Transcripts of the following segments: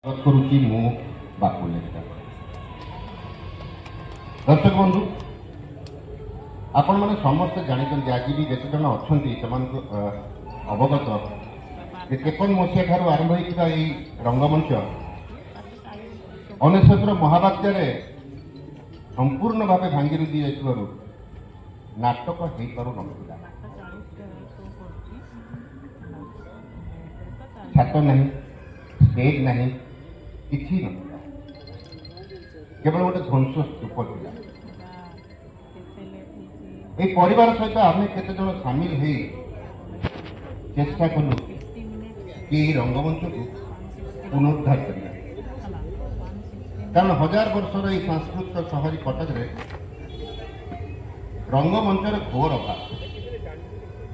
करुच्ची मो बापुले दर्शक बंधु आपण मैंने समस्ते जानते आज भी जिते जन अच्छा अवगत तेपन मसीहा ठार आरंभ होता रंगमंच 19 महाबात्यार संपूर्ण भाव भांगी रुदी जाइथिबारु नाटक हो पारु नथिला छात नहीं स्टेज नहीं किसी नथिला केवल गोटे ध्वंस स्तूप थिला ए परिवार सहित आम केते जन सामिल हो चेष्टा कलु कि रंगमंच को पुनरुद्धार करिया कारण 1000 वर्षर ये सांस्कृतिक सहरी कटक रे रंगमंचर घोर अभाव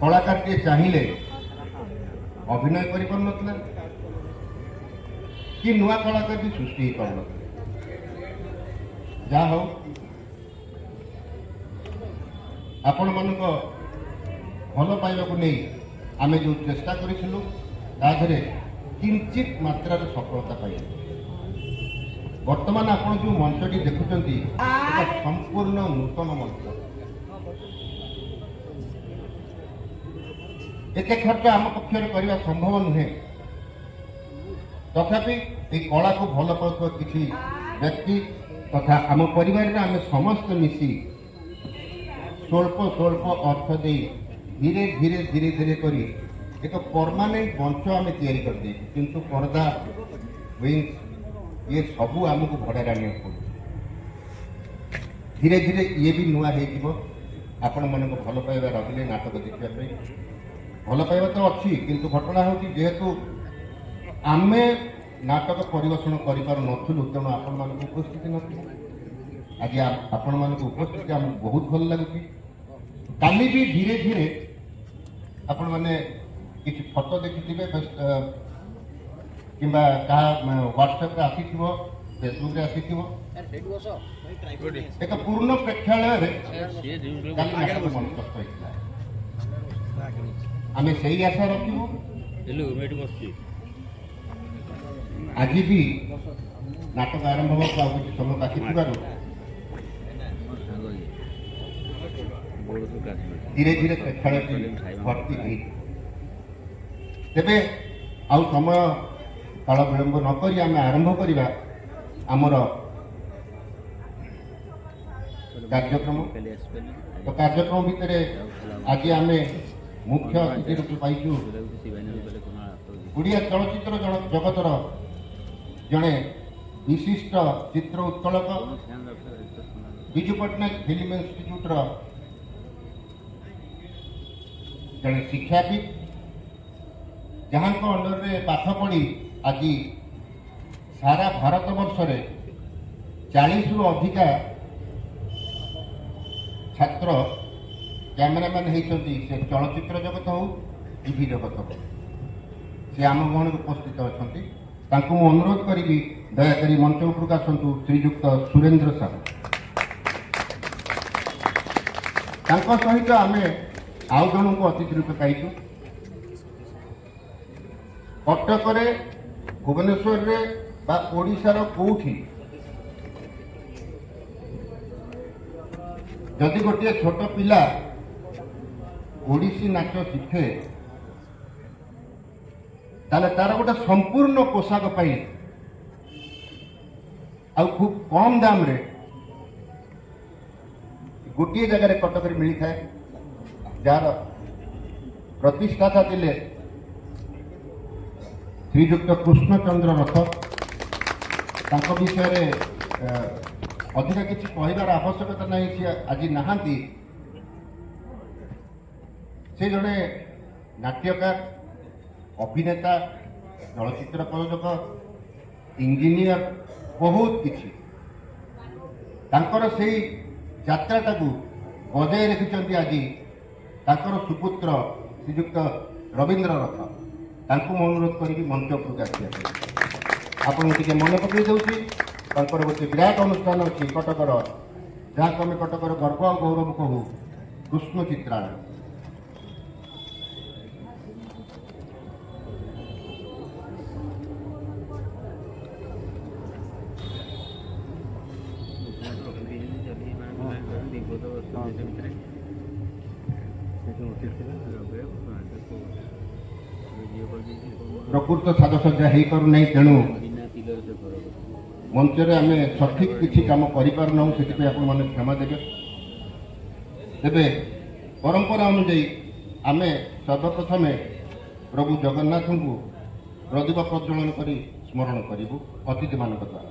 कलाकार टे चाहिए अभिनय कर कि नुआ कलाकार भी सृष्टि कर जहा हो आपण मान भल पाइबा को नहीं आमे जो चेष्टा करूँ ताधरे किंचित मात्रा सफलता पाई वर्तमान आपण जो मंचटी देखुं संपूर्ण नूतन मंच एते खर्च आम पक्षर करने संभव नुहे तथापि ये कला को भल पाउଥିବା किसी व्यक्ति तथा आम परिवार आम समस्त मिसी स्वल्प स्वल्प अर्थ दे धीरे धीरे धीरे धीरे करी एक परमानेंट मंच आम तैयारी कर दे किंतु पर्दा विंग्स ये सबू आमको भड़ा आने धीरे धीरे ये भी नुआ हो आपण मन को भल पाइबा रहिले नाटक देखा भल पाइबा तो अच्छी किंतु घटना हूँ जेहेतु आमे नाटक परिवेषण करूँ तेणु आपण मान उपस्थिति नथिले आज आपण मान उपस्थिति आम बहुत भल लगुच काली भी धीरे धीरे आपण मैंने किसी फोटो देखी कि व्हाट्सएप आसी फेसबुक आसी एक पूर्ण प्रेक्षालय नाटक मंचस्थ होता आम से आशा रखू आज भी नाटक आरंभ होगा किसी समय बाकी धीरे धीरे प्रेक्षालय भर्ती हो तेरे आउ समय काल विलंब नक आम आरंभ करवा आमर कार्यक्रम तो कार्यक्रम भितर आज आम मुख्य अतिथि रूप पाइचु ओडिया चलचित्र जगतर जड़े विशिष्ट चित्र उत्कलक विजु पट्टनायक फिल्म इन्स्टिट्यूट जड़े शिक्षाविद जहाँ अंडर में पाठ पढ़ी आज सारा भारत वर्ष रे 40 रु अधिका छात्र कैमेरामैन होती से चलचित्र जगत हो टीवी जगत हो से आम गहन उपस्थित अच्छा मु अनुरोध करी दयाकोरी मंच उपरक आसतु श्रीजुक्त सुरेंद्र साहू सहित आम आउ जन को अतिथि रूप पाइचु कटक भुवनेश्वर ओडिशार कोठी जदि गोटे छोट पिला ओडिसी नाच शिखे ताले तार गोटे संपूर्ण पोशाक पाई आ खूब कम दाम रे गोटे जगह कटक मिली था जार प्रतिष्ठाता थिले श्रीजुक्त कृष्णचंद्र रथ विषय अधिक किसी कहबार आवश्यकता नहीं सी आज नहांती से जड़े नाट्यकार अभिनेता चलचित्र प्रयोजक इंजीनियर बहुत किसी से यात्रा को बजाय रखिंट आज तांकर सुपुत्र श्रीजुक्त रवींद्र रथ तांको अनुरोध करी मंच उपरक आसिया आपन टिके मन पकई दउची तांकर गोटे विराट अनुष्ठान अच्छी कटकर जहाँ को आम कटकर गर्व और गौरव कहू कृष्ण चित्रालय प्रकृत साजसज्जा हो पार नहीं तेणु मंचरे आम सठिक किसी कम कर क्षमा देवे तेरे परंपरा अनुजाई आम सर्वप्रथमे प्रभु जगन्नाथ को प्रदीप प्रज्वलन कर स्मरण करूँ अतिथि मान द्वारा।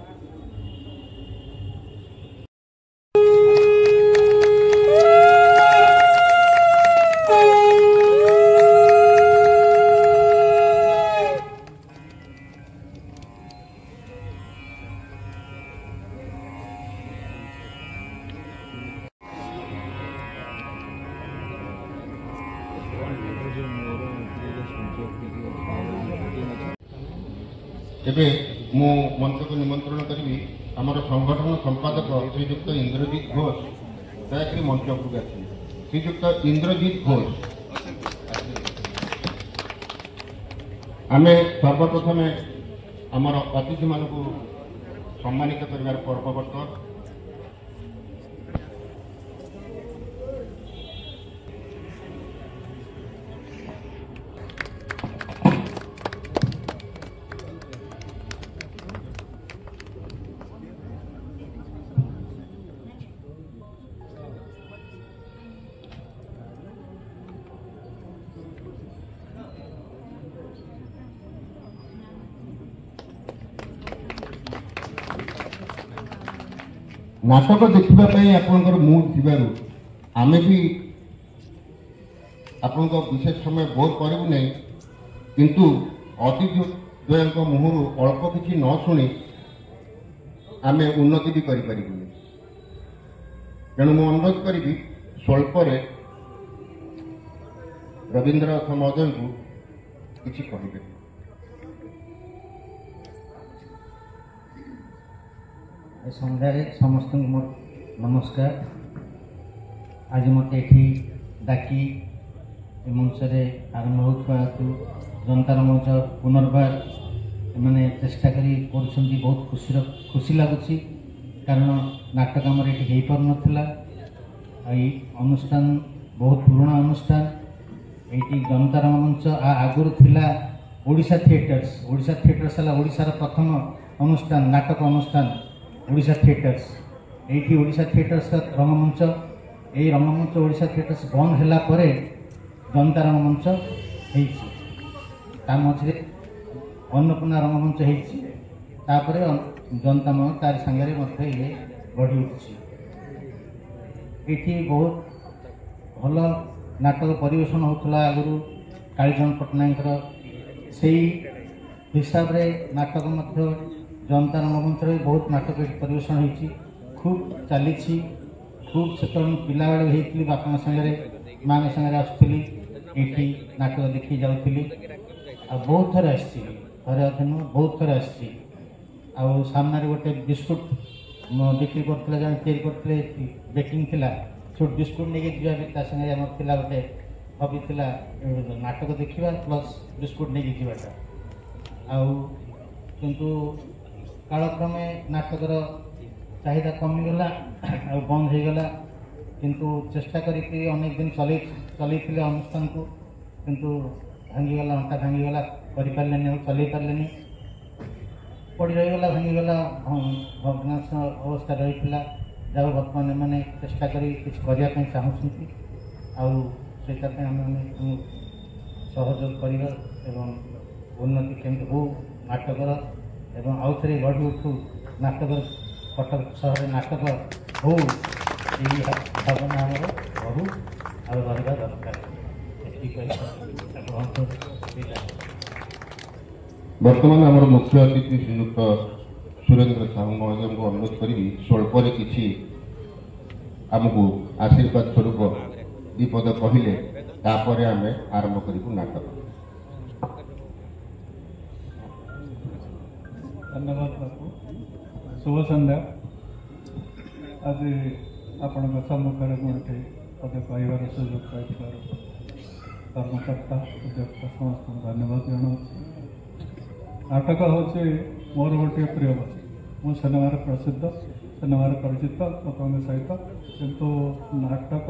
एबे मु मंच को निमंत्रण करी आमर संगठन संपादक श्रीजुक्त इंद्रजीत घोष दयाकोरी मंच उपरକୁ ଆସିବେ। श्रीजुक्त इंद्रजीत घोष आम सर्वप्रथम आमर अतिथि मान सम्मानित कर पर्व वर्तमान नाटक देखापी आपंकर मूड थी आम भी आपण विशेष समय बोर करूँ नहीं किंतु अतिथि द्वय मुहर अल्प किसी न शुणी आम उन्नति भी करूँ तेणु मु अनुरोध करी स्वल्परे रवींद्रनाथ महोदय को किसी कहे। संध्यारे समस्त नमस्कार। आज मत ये डाकी मंचरे आरंभ होता जनतार मंच पुनर्बार मैंने चेष्टा करी बहुत खुशी लगुच कारण नाटक आमर ये हो पार नाला अनुष्ठान बहुत पुराना अनुष्ठान ये जनतार मंच आगुरी थिला ओडिशा थिएटर्स है ओडिशार प्रथम अनुष्ठान नाटक अनुष्ठान ओडिशा थिएटर्स ये ओडिशा थिएटर्स का रंगमंच यही रंगमंच ओडिशा थिएटर्स बंद होला परे जनता रंगमंच होता मझे अन्नपूर्णा रंगमंच होतापर जनता मन तार सांगे ये बढ़ी उठी ये बहुत भल नाटक परिवेशन होता आगु कालीचरण पट्टनायक से हिसाब से नाटक जनता रंगमंच बहुत नाटक परिवेशन होती खूब चली खूब से पिला बेले होती बापा सागर माँ सागर आसुली ये नाटक देखी जाऊली बहुत थर आसी बहुत थर आसी सामने गोटे बिस्कुट बिक्री करते जन करते बेकिंग थी छोट बिस्कुट नहीं जावार सागर गोटे हबी थी नाटक देखा प्लस बिस्कुट नहीं जावाटा किंतु कालक्रमे नाटकर चाहिदा कमीगला बंद हो गला किंतु चेष्टा करी अनेक दिन चल अनुष्ठान को किंतु भांगीगला अंटा भांगीगला कर चल पारे पड़ी रहीगला भांगीगला भग्नाश अवस्था रही जहाँ बर्तमान मैंने चेष्टा करी कुछ करने चाहूँगी आम सहयोग करवा एवं उन्नति केमती हो नाटकर एवं आउ थे गढ़ी उठू नाटक कटक सहर नाटक हो भावना आम बढ़ू आवा दरकार। वर्तमान आम मुख्य अतिथि श्रीयुक्त सुरेंद्र साहू महोदय को अनुरोध करी स्वल्पर किसी आमको आशीर्वाद स्वरूप विपद कहले तापर आम आरंभ करूँ नाटक। धन्यवाद बापू। शुभ संध्या। आज आपण सम्मुखें मुझे पद कहबार सुजोग पाई कर्मकर्ता उद्योक्ता समस्त धन्यवाद जनाऊँ। नाटक हूँ मोर गोटे प्रिय बस मु सिनेमार प्रसिद्ध सिनेमार परिचित लोकों सहित किंतु नाटक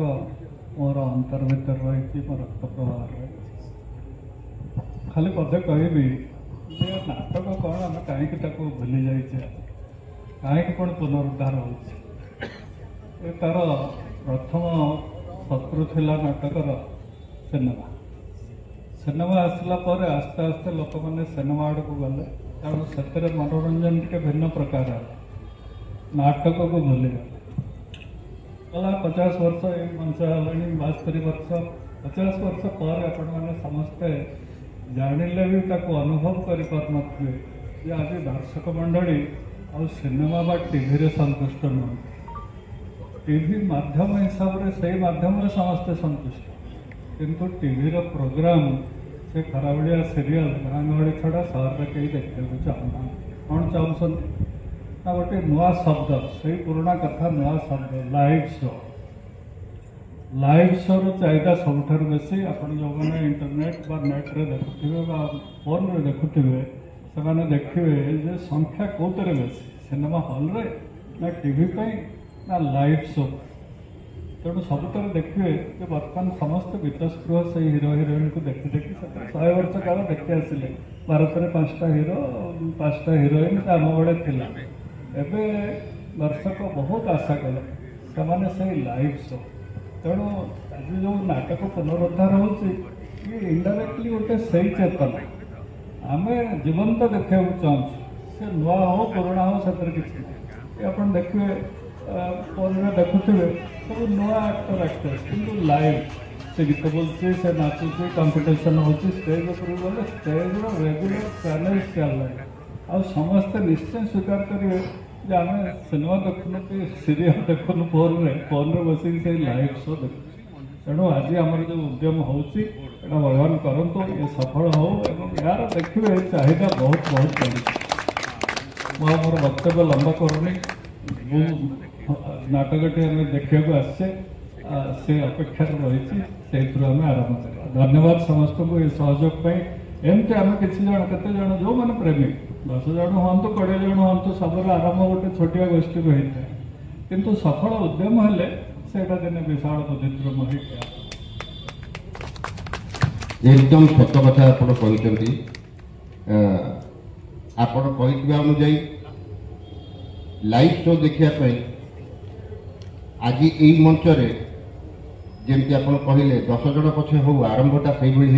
मोर अंतर भर रही मो रक्त प्रवाह रही खाली पदे कहबी जे नाटक कौन आम कहीं भूली जाइए कहीं कौन पुनरुद्धार हो तार प्रथम शत्रु थिला नाटकर सिनेमा सिनेमा आसला पर आस्ते आस्ते लोक मैंने सिनेमा आड़ को गले कारण से मनोरंजन टे भिन्न प्रकार नाटक को भूली गला 50 वर्ष ये मंच है 72 वर्ष 50 वर्ष पर आपण मैंने समस्ते जानिले भी ताको अनुभव करि पारनथिबे जे आज दर्शक मंडली आ सिनेमा बा टीवी रे संतुष्ट न टीवी माध्यम हिसाब से सही माध्यम रे समस्ते संतुष्ट किंतु टीवी रो प्रोग्राम से खराबड़िया सीरियल गाँ गहली छड़ा सहर में कहीं देखा चाहूना कौन चाहते ना गोटे नुआ शब्द से पुराना कथा नुआ शब्द लाइव शो चाहिदा सबुठार बेसी आपण जो मैंने इंटरनेट बा नेट रे देखुथिबे बा फोन रे देखुथिबे से माने देखिबे जे संख्या कोतरे बेसी सिनेमा हॉल रे ना टीवी पे ना लाइव शो तेणु सबुठार देखिए कि बर्तमान समस्त बीतस्पृह से हिरो हिरोइन को देखी देखी 100 वर्ष काल देखी आसिले भारत में 5टा हिरो 5टा हिरोइन आम बड़े थिला एबे दर्शक बहुत आशा कले से से लाइव शो तेणु आज जो नाटक पुनरुद्धार होची इनडायरेक्टली गोटे सही चेतना आम जीवंत देखा चाहूँ से नुआ हो पुराणा हो से किसी आप देखिए फोन देखुवे सब नुआ एक्टर एक्ट्रेस कि लाइव से गीत बोलचे से नाचुचे कंपिटिशन होची स्टेज पर गले स्टेज रेगुलर चैनल चल आ समस्ते निश्चय स्वीकार करेंगे जे आम सिनेमा देखुन कि सीरियल देखुन फोन बस लाइव शो देख तेणु आज आम जो उद्यम होची भगवान करंतु ये सफल हो यार देखिए चाहिदा बहुत बहुत चली मोर वक्तव्य लंबा करूनी नाटकटी आम देखा आसे से अपेक्षा रही से आम आरंभ कर धन्यवाद समस्त को ये सहयोग एमती आम किसी जन केते जन जो मैंने प्रेमी 10 जन हूँ 20 जन हूँ सब आरंभ गोटे छोटिया गोष्ठी रही है किंतु सफल उद्यम हेले से दिन विशाल बुद्धिद्रम हो एकदम सत कथा आपण कहते आपण कही अनुजाई लाइव शो देखा आज यही मंच जमी आप कहले 10 जन पछे हो आरंभटा से होता है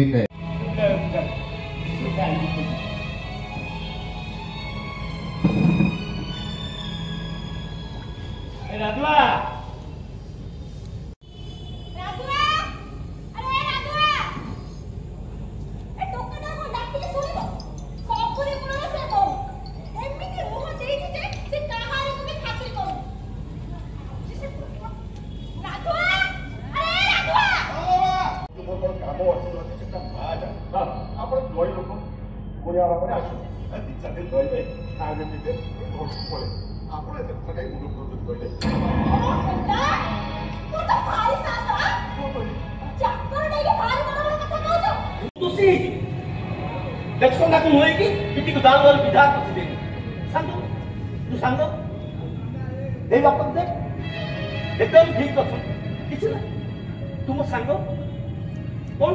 देखो ना तुम होएगी पिटी को दाल वाल विधा कर देगी सांगो तू सांगो ए बाप दे एकदम ठीक कछ किछ ना तुम सांगो कौन